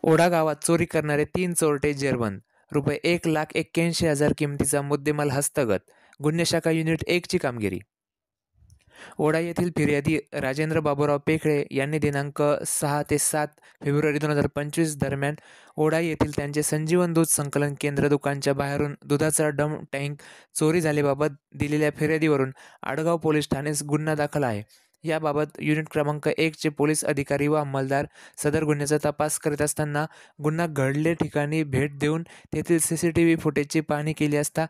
ओढा गावात चोरी करणारे 3 चोरटे जेरबंद. रुपये 1,81,000 किमतीचा मुद्देमाल हस्तगत. गुन्हे शाखा युनिट 1 ची कामगिरी. ओढा येथील फिर्यादी राजेंद्र बाबूराव पेखळे यांनी दिनांक 6 ते 7 फेब्रुवारी 2025 दरम्यान ओढा येथील त्यांचे संजीवन दूध संकलन केंद्र दुकानच्या बाहेरून दुधाचा डम टँक चोरी झाल्याबाबत दिलेल्या फिर्यादीवरून आडगाव पोलीस ठाण्यास गुन्हा दाखल आहे. याबाबत युनिट क्रमांक 1 चे पोलीस अधिकारी व अंमलदार सदर गुन्ह्याचा तपास करीत असताना गुन्हा घडले ठिकाणी भेट देऊन तेथील CCTV फुटेजची पाहणी केली असता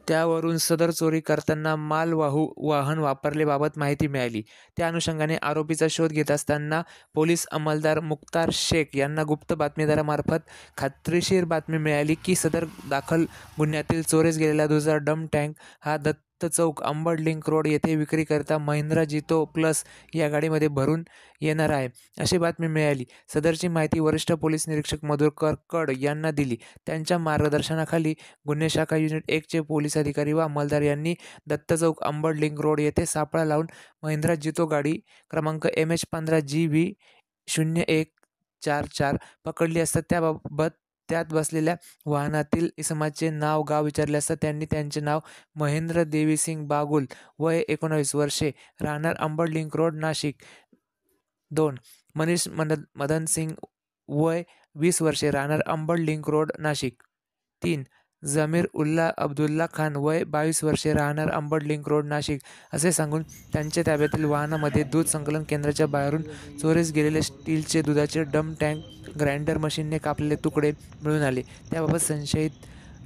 त्यावरून सदर चोरी करताना मालवाहू वाहन वापरल्याबाबत माहिती मिळाली. त्या अनुषंगाने आरोपीचा शोध घेत असताना पोलीस अंमलदार मुख्तार शेख यांना गुप्त बातमीदारामार्फत खात्रीशीर बातमी मिळाली की सदर दाखल गुन्ह्यातील चोरीस गेलेला दुधाचा डम टँक हा दत्त चौक अंबड लिंक रोड येथे विक्रीकरिता महिंद्रा जितो प्लस या गाडीमध्ये भरून येणार आहे अशी बातमी मिळाली. सदरची माहिती वरिष्ठ पोलीस निरीक्षक मधुकर कड यांना दिली. त्यांच्या मार्गदर्शनाखाली गुन्हे शाखा युनिट 1 चे पोलीस अधिकारी व अंमलदार यांनी दत्त चौक अंबड लिंक रोड येथे सापळा लावून महिंद्रा जितो गाडी क्रमांक MH15GV 0144 पकडली असता त्याबाबत त्यात बसलेल्या वाहनातील इसमाचे नाव गाव विचारले असता त्यांनी त्यांचे नाव महेंद्र देवीसिंग बागुल वय 19 वर्षे राहणार अंबड लिंक रोड नाशिक. 2. मनीष मदन सिंग वय 20 वर्षे राहणार अंबड लिंक रोड नाशिक. 3. जमीर उल्ला अब्दुल्ला खान वय 22 वर्षे राहणार अंबड लिंक रोड नाशिक असे सांगून त्यांच्या ताब्यातील वाहनामध्ये दूध संकलन केंद्राच्या बाहेरून चोरीस गेलेले स्टीलचे दुधाचे डम टँक ग्राइंडर मशीनने कापलेले तुकडे मिळून आले. त्याबाबत संशयित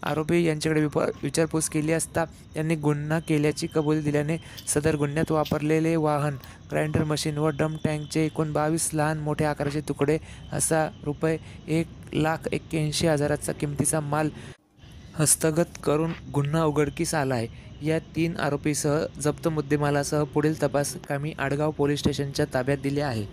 आरोपी यांच्याकडे विचारपूस केली असता त्यांनी गुन्हा केल्याची कबुली दिल्याने सदर गुन्ह्यात वापरलेले वाहन, ग्राइंडर मशीन व डम टँकचे एकूण 22 लहान मोठ्या आकाराचे तुकडे असा रुपये 1,81,000 किमतीचा माल हस्तगत करून गुन्हा उघडकीस आला आहे. या 3 आरोपीसह जप्त मुद्देमालासह पुढील तपास कामी आडगाव पोलीस स्टेशनच्या ताब्यात दिले आहे.